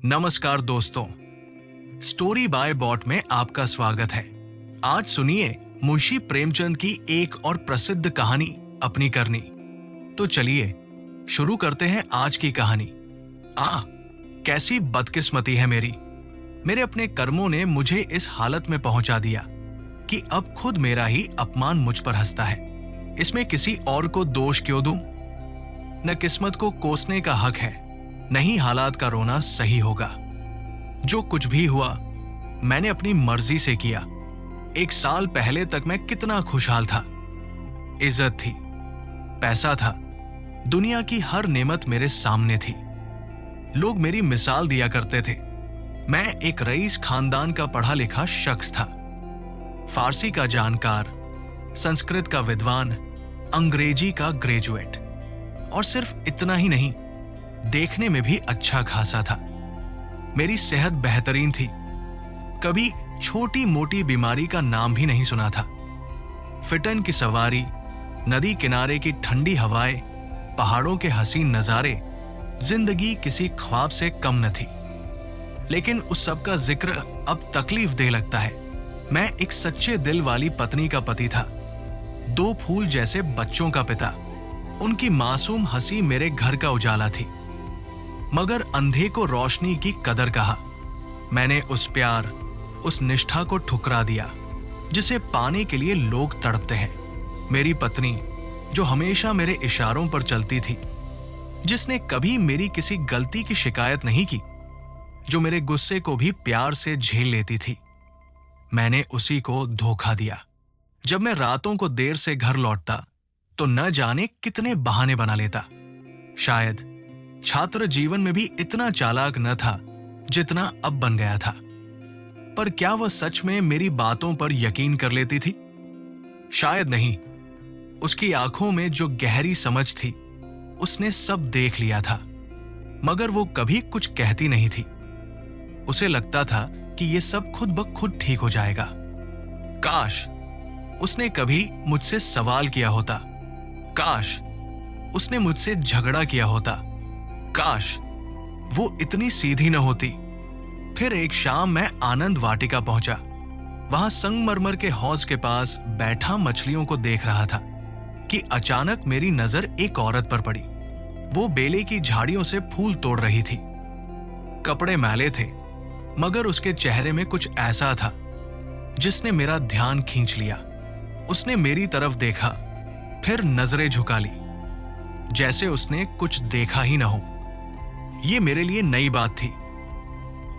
नमस्कार दोस्तों, story by bot में आपका स्वागत है। आज सुनिए मुंशी प्रेमचंद की एक और प्रसिद्ध कहानी अपनी करनी। तो चलिए शुरू करते हैं आज की कहानी। कैसी बदकिस्मती है मेरे अपने कर्मों ने मुझे इस हालत में पहुंचा दिया कि अब खुद मेरा ही अपमान मुझ पर हंसता है। इसमें किसी और को दोष क्यों दूं? न किस्मत को कोसने का हक है, नहीं हालात का रोना सही होगा। जो कुछ भी हुआ मैंने अपनी मर्जी से किया। 1 साल पहले तक मैं कितना खुशहाल था। इज्जत थी, पैसा था, दुनिया की हर नेमत मेरे सामने थी। लोग मेरी मिसाल दिया करते थे। मैं एक रईस खानदान का पढ़ा लिखा शख्स था, फारसी का जानकार, संस्कृत का विद्वान, अंग्रेजी का ग्रेजुएट, और सिर्फ इतना ही नहीं, देखने में भी अच्छा खासा था। मेरी सेहत बेहतरीन थी, कभी छोटी मोटी बीमारी का नाम भी नहीं सुना था। फिटन की सवारी, नदी किनारे की ठंडी हवाएं, पहाड़ों के हसीन नजारे, जिंदगी किसी ख्वाब से कम न थी। लेकिन उस सब का जिक्र अब तकलीफ दे लगता है। मैं एक सच्चे दिल वाली पत्नी का पति था, 2 फूल जैसे बच्चों का पिता। उनकी मासूम हंसी मेरे घर का उजाला थी। मगर अंधे को रोशनी की कदर कहा। मैंने उस प्यार, उस निष्ठा को ठुकरा दिया जिसे पाने के लिए लोग तड़पते हैं। मेरी पत्नी, जो हमेशा मेरे इशारों पर चलती थी, जिसने कभी मेरी किसी गलती की शिकायत नहीं की, जो मेरे गुस्से को भी प्यार से झेल लेती थी, मैंने उसी को धोखा दिया। जब मैं रातों को देर से घर लौटता तो न जाने कितने बहाने बना लेता। शायद छात्र जीवन में भी इतना चालाक न था जितना अब बन गया था। पर क्या वह सच में मेरी बातों पर यकीन कर लेती थी? शायद नहीं। उसकी आंखों में जो गहरी समझ थी, उसने सब देख लिया था, मगर वो कभी कुछ कहती नहीं थी। उसे लगता था कि ये सब खुद ब खुद ठीक हो जाएगा। काश उसने कभी मुझसे सवाल किया होता, काश उसने मुझसे झगड़ा किया होता, काश वो इतनी सीधी न होती। फिर एक शाम मैं आनंद वाटिका पहुंचा। वहां संगमरमर के हौज के पास बैठा मछलियों को देख रहा था कि अचानक मेरी नजर एक औरत पर पड़ी। वो बेले की झाड़ियों से फूल तोड़ रही थी। कपड़े मैले थे, मगर उसके चेहरे में कुछ ऐसा था जिसने मेरा ध्यान खींच लिया। उसने मेरी तरफ देखा, फिर नजरें झुका ली, जैसे उसने कुछ देखा ही न हो। ये मेरे लिए नई बात थी।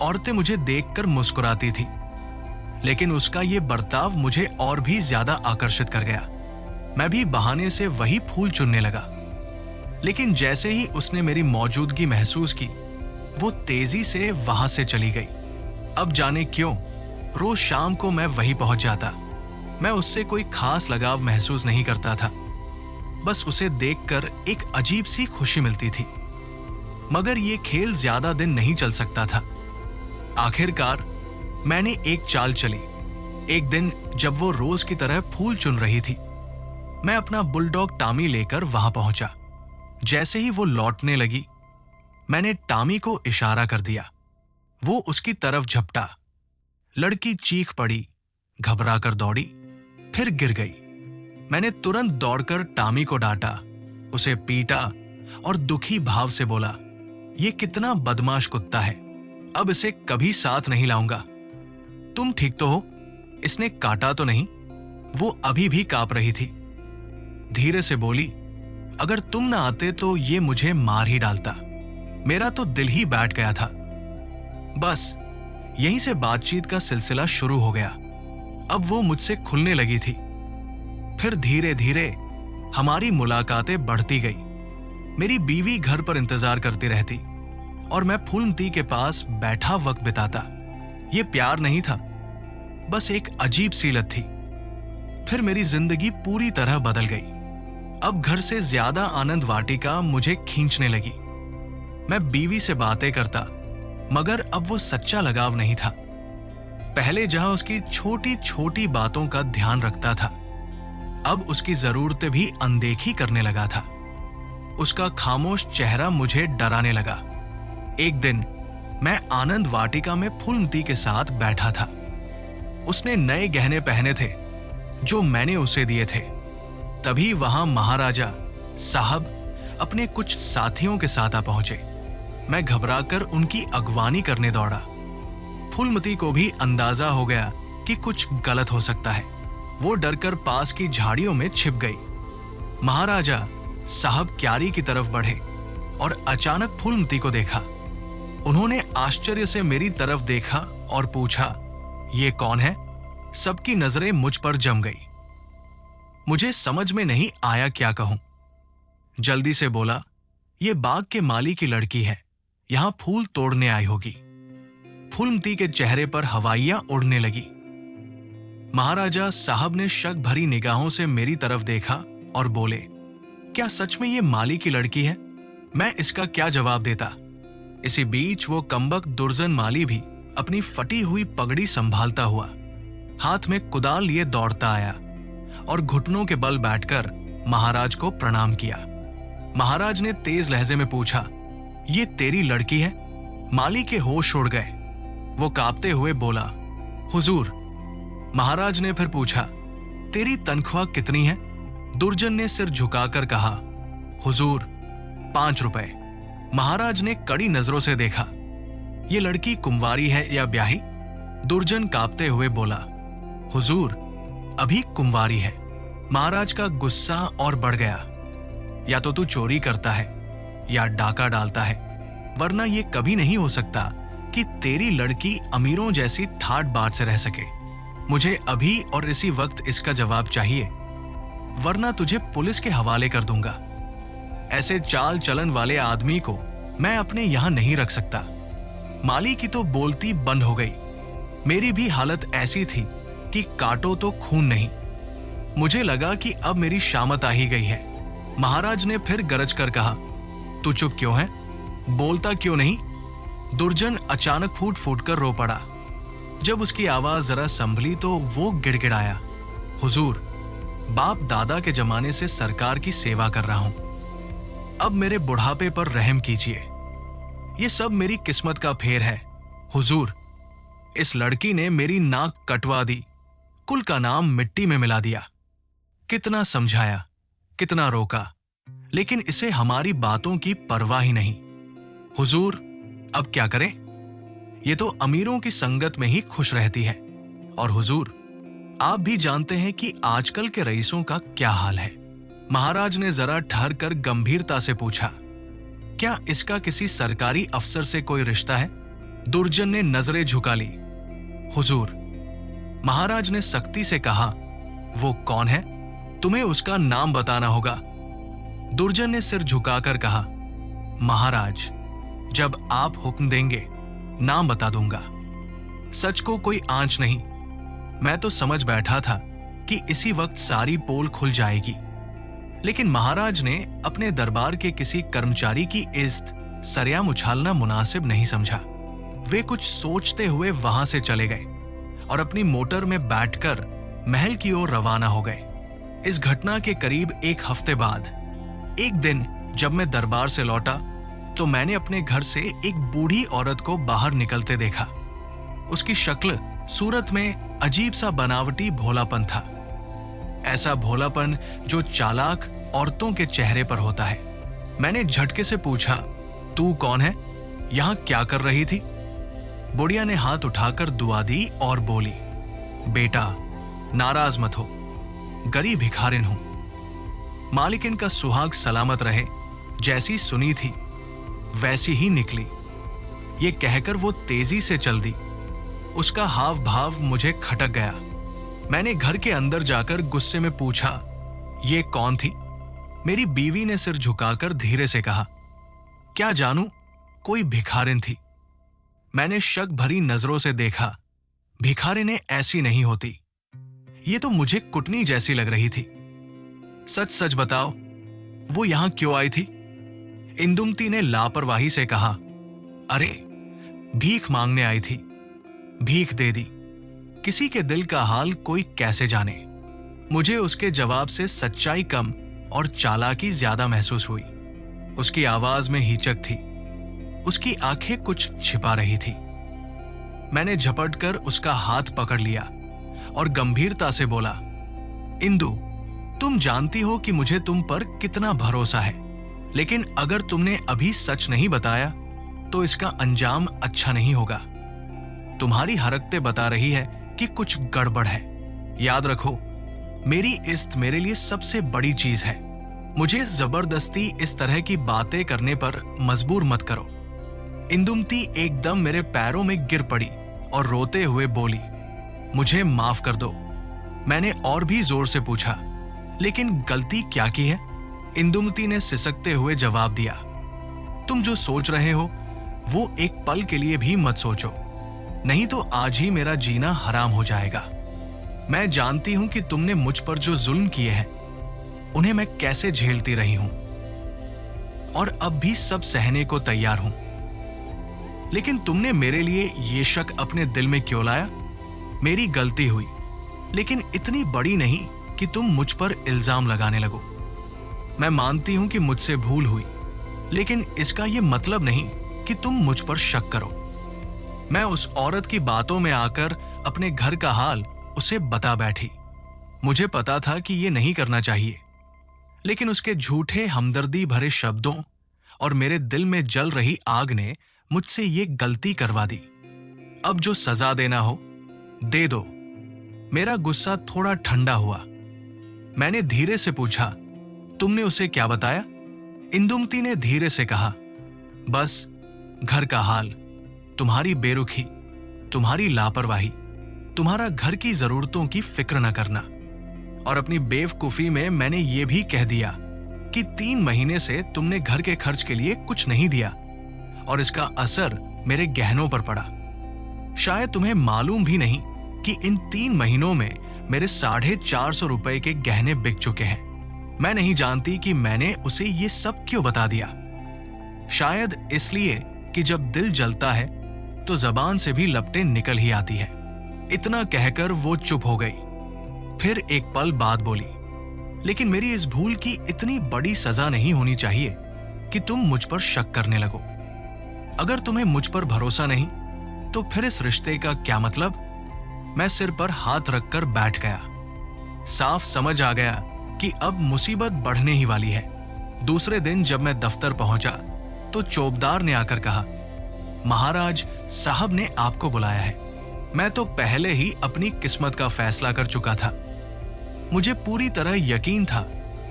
औरतें मुझे देखकर मुस्कुराती थी, लेकिन उसका ये बर्ताव मुझे और भी ज्यादा आकर्षित कर गया। मैं भी बहाने से वही फूल चुनने लगा, लेकिन जैसे ही उसने मेरी मौजूदगी महसूस की, वो तेजी से वहां से चली गई। अब जाने क्यों रोज शाम को मैं वहीं पहुंच जाता। मैं उससे कोई खास लगाव महसूस नहीं करता था, बस उसे देखकर एक अजीब सी खुशी मिलती थी। मगर ये खेल ज्यादा दिन नहीं चल सकता था। आखिरकार मैंने एक चाल चली। एक दिन जब वो रोज की तरह फूल चुन रही थी, मैं अपना बुलडॉग टामी लेकर वहां पहुंचा। जैसे ही वो लौटने लगी, मैंने टामी को इशारा कर दिया। वो उसकी तरफ झपटा। लड़की चीख पड़ी, घबरा कर दौड़ी, फिर गिर गई। मैंने तुरंत दौड़कर टामी को डांटा, उसे पीटा और दुखी भाव से बोला, ये कितना बदमाश कुत्ता है, अब इसे कभी साथ नहीं लाऊंगा। तुम ठीक तो हो? इसने काटा तो नहीं? वो अभी भी कांप रही थी। धीरे से बोली, अगर तुम ना आते तो ये मुझे मार ही डालता। मेरा तो दिल ही बैठ गया था। बस यहीं से बातचीत का सिलसिला शुरू हो गया। अब वो मुझसे खुलने लगी थी। फिर धीरे धीरे हमारी मुलाकातें बढ़ती गई। मेरी बीवी घर पर इंतजार करती रहती और मैं फूलमती के पास बैठा वक्त बिताता। ये प्यार नहीं था, बस एक अजीब सी लत थी। फिर मेरी जिंदगी पूरी तरह बदल गई। अब घर से ज्यादा आनंद वाटिका मुझे खींचने लगी। मैं बीवी से बातें करता, मगर अब वो सच्चा लगाव नहीं था। पहले जहां उसकी छोटी छोटी बातों का ध्यान रखता था, अब उसकी जरूरतें भी अनदेखी करने लगा था। उसका खामोश चेहरा मुझे डराने लगा। एक दिन मैं आनंद वाटिका में फूलमती के साथ बैठा था। उसने नए गहने पहने थे जो मैंने उसे दिए थे। तभी वहां महाराजा साहब अपने कुछ साथियों के साथ आ पहुंचे। मैं घबराकर उनकी अगवानी करने दौड़ा। फूलमती को भी अंदाजा हो गया कि कुछ गलत हो सकता है। वो डरकर पास की झाड़ियों में छिप गई। महाराजा साहब क्यारी की तरफ बढ़े और अचानक फूलमती को देखा। उन्होंने आश्चर्य से मेरी तरफ देखा और पूछा, ये कौन है? सबकी नजरें मुझ पर जम गई। मुझे समझ में नहीं आया क्या कहूं। जल्दी से बोला, ये बाग के माली की लड़की है, यहां फूल तोड़ने आई होगी। फूलमती के चेहरे पर हवाइयां उड़ने लगी। महाराजा साहब ने शक भरी निगाहों से मेरी तरफ देखा और बोले, क्या सच में ये माली की लड़की है? मैं इसका क्या जवाब देता? इसी बीच वो कमबख्त दुर्जन माली भी अपनी फटी हुई पगड़ी संभालता हुआ हाथ में कुदाल लिए दौड़ता आया और घुटनों के बल बैठकर महाराज को प्रणाम किया। महाराज ने तेज लहजे में पूछा, ये तेरी लड़की है? माली के होश उड़ गए। वो कांपते हुए बोला, हुजूर। महाराज ने फिर पूछा, तेरी तनख्वाह कितनी है? दुर्जन ने सिर झुकाकर कहा, हुजूर 5 रुपए। महाराज ने कड़ी नजरों से देखा। ये लड़की कुंवारी है या ब्याही? दुर्जन कांपते हुए बोला, हुजूर अभी कुंवारी है। महाराज का गुस्सा और बढ़ गया। या तो तू चोरी करता है या डाका डालता है, वरना ये कभी नहीं हो सकता कि तेरी लड़की अमीरों जैसी ठाट बाट से रह सके। मुझे अभी और इसी वक्त इसका जवाब चाहिए, वरना तुझे पुलिस के हवाले कर दूंगा। ऐसे चाल चलन वाले आदमी को मैं अपने यहां नहीं रख सकता। माली की तो बोलती बंद हो गई। मेरी भी हालत ऐसी थी कि काटो तो खून नहीं। मुझे लगा कि अब मेरी शामत आ ही गई है। महाराज ने फिर गरज कर कहा, तू चुप क्यों है? बोलता क्यों नहीं? दुर्जन अचानक फूट फूट कर रो पड़ा। जब उसकी आवाज जरा संभली तो वो गिड़गिड़ाया, हुजूर बाप दादा के जमाने से सरकार की सेवा कर रहा हूं। अब मेरे बुढ़ापे पर रहम कीजिए। ये सब मेरी किस्मत का फेर है। हुजूर, इस लड़की ने मेरी नाक कटवा दी, कुल का नाम मिट्टी में मिला दिया। कितना समझाया, कितना रोका, लेकिन इसे हमारी बातों की परवाह ही नहीं। हुजूर, अब क्या करें? ये तो अमीरों की संगत में ही खुश रहती है। और हुजूर, आप भी जानते हैं कि आजकल के रईसों का क्या हाल है। महाराज ने जरा ठहर कर गंभीरता से पूछा, क्या इसका किसी सरकारी अफसर से कोई रिश्ता है? दुर्जन ने नजरें झुका ली। हुजूर, महाराज ने सख्ती से कहा, वो कौन है? तुम्हें उसका नाम बताना होगा। दुर्जन ने सिर झुकाकर कहा, महाराज, जब आप हुक्म देंगे नाम बता दूंगा। सच को कोई आंच नहीं। मैं तो समझ बैठा था कि इसी वक्त सारी पोल खुल जाएगी, लेकिन महाराज ने अपने दरबार के किसी कर्मचारी की इज्जत सरेआम उछालना मुनासिब नहीं समझा। वे कुछ सोचते हुए वहां से चले गए और अपनी मोटर में बैठकर महल की ओर रवाना हो गए। इस घटना के करीब 1 हफ्ते बाद एक दिन जब मैं दरबार से लौटा तो मैंने अपने घर से एक बूढ़ी औरत को बाहर निकलते देखा। उसकी शक्ल सूरत में अजीब सा बनावटी भोलापन था, ऐसा भोलापन जो चालाक औरतों के चेहरे पर होता है। मैंने झटके से पूछा, तू कौन है? यहां क्या कर रही थी? बुढ़िया ने हाथ उठाकर दुआ दी और बोली, बेटा नाराज मत हो, गरीब भिखारिन हूं। मालिकिन का सुहाग सलामत रहे, जैसी सुनी थी वैसी ही निकली। ये कहकर वो तेजी से चल दी। उसका हाव भाव मुझे खटक गया। मैंने घर के अंदर जाकर गुस्से में पूछा, ये कौन थी? मेरी बीवी ने सिर झुकाकर धीरे से कहा, क्या जानूं, कोई भिखारिन थी। मैंने शक भरी नजरों से देखा। भिखारिनें ऐसी नहीं होती। ये तो मुझे कुटनी जैसी लग रही थी। सच सच बताओ, वो यहां क्यों आई थी? इंदुमती ने लापरवाही से कहा, अरे भीख मांगने आई थी, भीख दे दी। किसी के दिल का हाल कोई कैसे जाने। मुझे उसके जवाब से सच्चाई कम और चालाकी ज्यादा महसूस हुई। उसकी आवाज में हिचक थी। उसकी आंखें कुछ छिपा रही थी। मैंने झपट कर उसका हाथ पकड़ लिया और गंभीरता से बोला, इंदु, तुम जानती हो कि मुझे तुम पर कितना भरोसा है, लेकिन अगर तुमने अभी सच नहीं बताया तो इसका अंजाम अच्छा नहीं होगा। तुम्हारी हरकतें बता रही है कि कुछ गड़बड़ है। याद रखो, मेरी इज्जत मेरे लिए सबसे बड़ी चीज है। मुझे जबरदस्ती इस तरह की बातें करने पर मजबूर मत करो। इंदुमती एकदम मेरे पैरों में गिर पड़ी और रोते हुए बोली, मुझे माफ कर दो। मैंने और भी जोर से पूछा, लेकिन गलती क्या की है? इंदुमती ने सिसकते हुए जवाब दिया, तुम जो सोच रहे हो वो एक पल के लिए भी मत सोचो, नहीं तो आज ही मेरा जीना हराम हो जाएगा। मैं जानती हूं कि तुमने मुझ पर जो जुल्म किए हैं उन्हें मैं कैसे झेलती रही हूं, और अब भी सब सहने को तैयार हूं। लेकिन तुमने मेरे लिए ये शक अपने दिल में क्यों लाया? मेरी गलती हुई, लेकिन इतनी बड़ी नहीं कि तुम मुझ पर इल्जाम लगाने लगो। मैं मानती हूं कि मुझसे भूल हुई, लेकिन इसका यह मतलब नहीं कि तुम मुझ पर शक करो। मैं उस औरत की बातों में आकर अपने घर का हाल उसे बता बैठी। मुझे पता था कि यह नहीं करना चाहिए, लेकिन उसके झूठे हमदर्दी भरे शब्दों और मेरे दिल में जल रही आग ने मुझसे ये गलती करवा दी। अब जो सजा देना हो दे दो। मेरा गुस्सा थोड़ा ठंडा हुआ। मैंने धीरे से पूछा, तुमने उसे क्या बताया? इंदुमती ने धीरे से कहा, बस घर का हाल, तुम्हारी बेरुखी, तुम्हारी लापरवाही, तुम्हारा घर की जरूरतों की फिक्र न करना। और अपनी बेवकूफी में मैंने ये भी कह दिया कि 3 महीने से तुमने घर के खर्च के लिए कुछ नहीं दिया और इसका असर मेरे गहनों पर पड़ा। शायद तुम्हें मालूम भी नहीं कि इन 3 महीनों में मेरे 450 रुपए के गहने बिक चुके हैं। मैं नहीं जानती कि मैंने उसे ये सब क्यों बता दिया। शायद इसलिए कि जब दिल जलता है तो जबान से भी लपटें निकल ही आती है। इतना कहकर वो चुप हो गई। फिर एक पल बाद बोली, लेकिन मेरी इस भूल की इतनी बड़ी सजा नहीं होनी चाहिए कि तुम मुझ पर शक करने लगो। अगर तुम्हें मुझ पर भरोसा नहीं तो फिर इस रिश्ते का क्या मतलब? मैं सिर पर हाथ रखकर बैठ गया। साफ समझ आ गया कि अब मुसीबत बढ़ने ही वाली है। दूसरे दिन जब मैं दफ्तर पहुंचा तो चौबदार ने आकर कहा, महाराज साहब ने आपको बुलाया है। मैं तो पहले ही अपनी किस्मत का फैसला कर चुका था। मुझे पूरी तरह यकीन था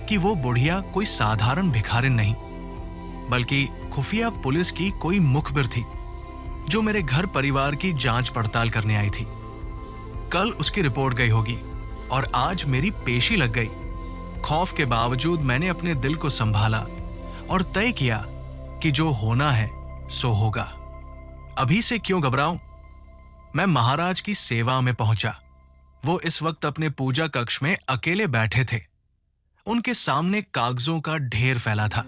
कि वो बुढ़िया कोई साधारण भिखारिन नहीं, बल्कि खुफिया पुलिस की कोई मुखबिर थी जो मेरे घर परिवार की जांच पड़ताल करने आई थी। कल उसकी रिपोर्ट गई होगी और आज मेरी पेशी लग गई। खौफ के बावजूद मैंने अपने दिल को संभाला और तय किया कि जो होना है सो होगा। अभी से क्यों घबराऊं? मैं महाराज की सेवा में पहुंचा। वो इस वक्त अपने पूजा कक्ष में अकेले बैठे थे। उनके सामने कागजों का ढेर फैला था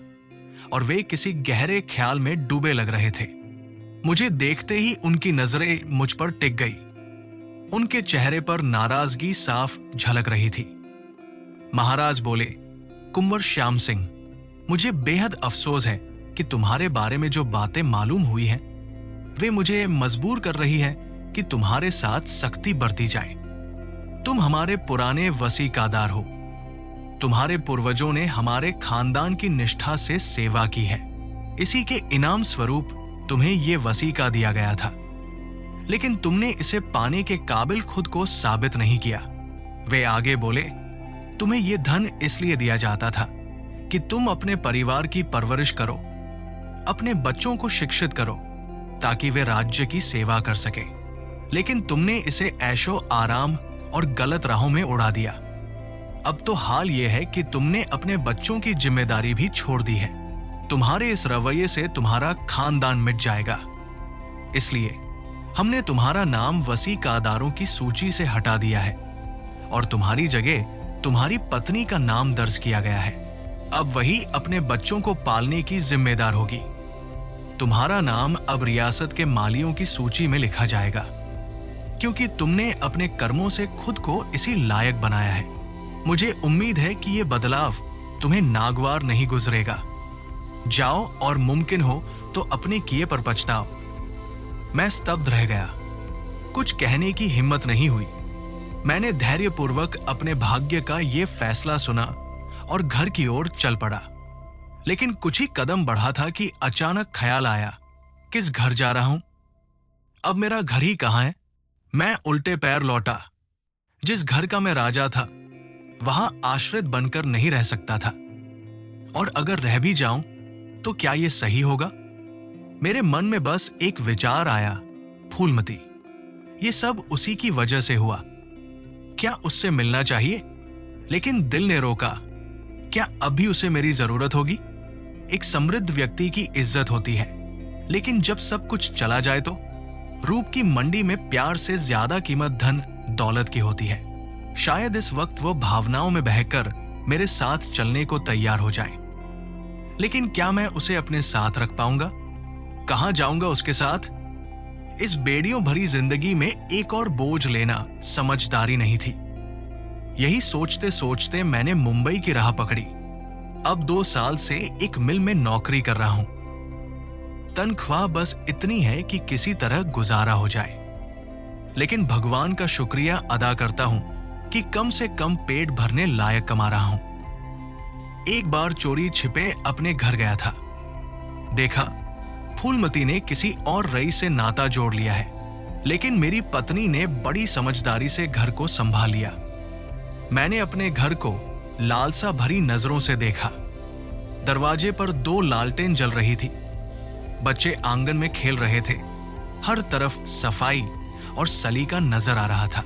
और वे किसी गहरे ख्याल में डूबे लग रहे थे। मुझे देखते ही उनकी नजरें मुझ पर टिक गई। उनके चेहरे पर नाराजगी साफ झलक रही थी। महाराज बोले, कुंवर श्याम सिंह, मुझे बेहद अफसोस है कि तुम्हारे बारे में जो बातें मालूम हुई हैं, वे मुझे मजबूर कर रही है कि तुम्हारे साथ सख्ती बरती जाए। तुम हमारे पुराने वसीकादार हो। तुम्हारे पूर्वजों ने हमारे खानदान की निष्ठा से सेवा की है। इसी के इनाम स्वरूप तुम्हें यह वसीका दिया गया था, लेकिन तुमने इसे पाने के काबिल खुद को साबित नहीं किया। वे आगे बोले, तुम्हें यह धन इसलिए दिया जाता था कि तुम अपने परिवार की परवरिश करो, अपने बच्चों को शिक्षित करो ताकि वे राज्य की सेवा कर सके। लेकिन तुमने इसे ऐशो आराम और गलत राहों में उड़ा दिया। अब तो हाल यह है कि तुमने अपने बच्चों की जिम्मेदारी भी छोड़ दी है। तुम्हारे इस रवैये से तुम्हारा खानदान मिट जाएगा। इसलिए हमने तुम्हारा नाम वसीकादारों की सूची से हटा दिया है और तुम्हारी जगह तुम्हारी पत्नी का नाम दर्ज किया गया है। अब वही अपने बच्चों को पालने की जिम्मेदार होगी। तुम्हारा नाम अब रियासत के मालियों की सूची में लिखा जाएगा, क्योंकि तुमने अपने कर्मों से खुद को इसी लायक बनाया है। मुझे उम्मीद है कि यह बदलाव तुम्हें नागवार नहीं गुजरेगा। जाओ और मुमकिन हो तो अपने किए पर पछताओ। मैं स्तब्ध रह गया। कुछ कहने की हिम्मत नहीं हुई। मैंने धैर्यपूर्वक अपने भाग्य का ये फैसला सुना और घर की ओर चल पड़ा। लेकिन कुछ ही कदम बढ़ा था कि अचानक ख्याल आया, किस घर जा रहा हूं? अब मेरा घर ही कहां है? मैं उल्टे पैर लौटा। जिस घर का मैं राजा था, वहां आश्रित बनकर नहीं रह सकता था। और अगर रह भी जाऊं तो क्या यह सही होगा? मेरे मन में बस एक विचार आया, फूलमती। ये सब उसी की वजह से हुआ। क्या उससे मिलना चाहिए? लेकिन दिल ने रोका। क्या अभी उसे मेरी जरूरत होगी? एक समृद्ध व्यक्ति की इज्जत होती है, लेकिन जब सब कुछ चला जाए तो? रूप की मंडी में प्यार से ज्यादा कीमत धन दौलत की होती है। शायद इस वक्त वो भावनाओं में बहकर मेरे साथ चलने को तैयार हो जाए, लेकिन क्या मैं उसे अपने साथ रख पाऊंगा? कहां जाऊंगा उसके साथ? इस बेड़ियों भरी जिंदगी में एक और बोझ लेना समझदारी नहीं थी। यही सोचते सोचते मैंने मुंबई की राह पकड़ी। अब 2 साल से एक मिल में नौकरी कर रहा हूं। तनख्वाह बस इतनी है कि किसी तरह गुजारा हो जाए, लेकिन भगवान का शुक्रिया अदा करता हूं कि कम से कम पेट भरने लायक कमा रहा हूं। एक बार चोरी छिपे अपने घर गया था। देखा, फूलमती ने किसी और रईस से नाता जोड़ लिया है, लेकिन मेरी पत्नी ने बड़ी समझदारी से घर को संभाल लिया। मैंने अपने घर को लालसा भरी नजरों से देखा। दरवाजे पर 2 लालटेन जल रही थी। बच्चे आंगन में खेल रहे थे। हर तरफ सफाई और सलीका नजर आ रहा था।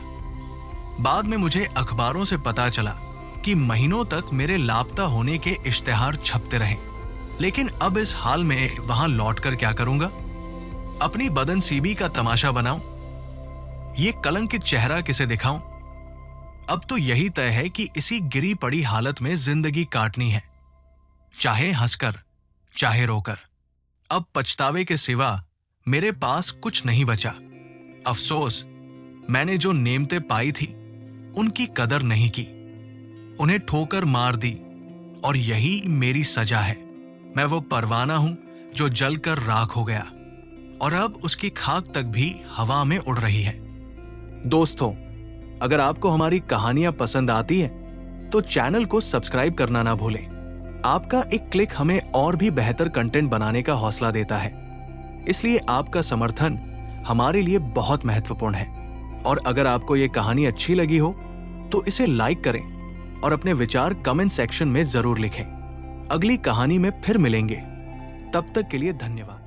बाद में मुझे अखबारों से पता चला कि महीनों तक मेरे लापता होने के इश्तिहार छपते रहे। लेकिन अब इस हाल में वहां लौटकर क्या करूंगा? अपनी बदनसीबी का तमाशा बनाऊं? ये कलंकित चेहरा किसे दिखाऊं? अब तो यही तय है कि इसी गिरी पड़ी हालत में जिंदगी काटनी है, चाहे हंसकर चाहे रोकर। अब पछतावे के सिवा मेरे पास कुछ नहीं बचा। अफसोस, मैंने जो नेमतें पाई थी उनकी कदर नहीं की, उन्हें ठोकर मार दी, और यही मेरी सजा है। मैं वो परवाना हूं जो जलकर राख हो गया, और अब उसकी खाक तक भी हवा में उड़ रही है। दोस्तों, अगर आपको हमारी कहानियां पसंद आती हैं, तो चैनल को सब्सक्राइब करना ना भूलें। आपका एक क्लिक हमें और भी बेहतर कंटेंट बनाने का हौसला देता है, इसलिए आपका समर्थन हमारे लिए बहुत महत्वपूर्ण है। और अगर आपको ये कहानी अच्छी लगी हो तो इसे लाइक करें और अपने विचार कमेंट सेक्शन में जरूर लिखें। अगली कहानी में फिर मिलेंगे। तब तक के लिए धन्यवाद।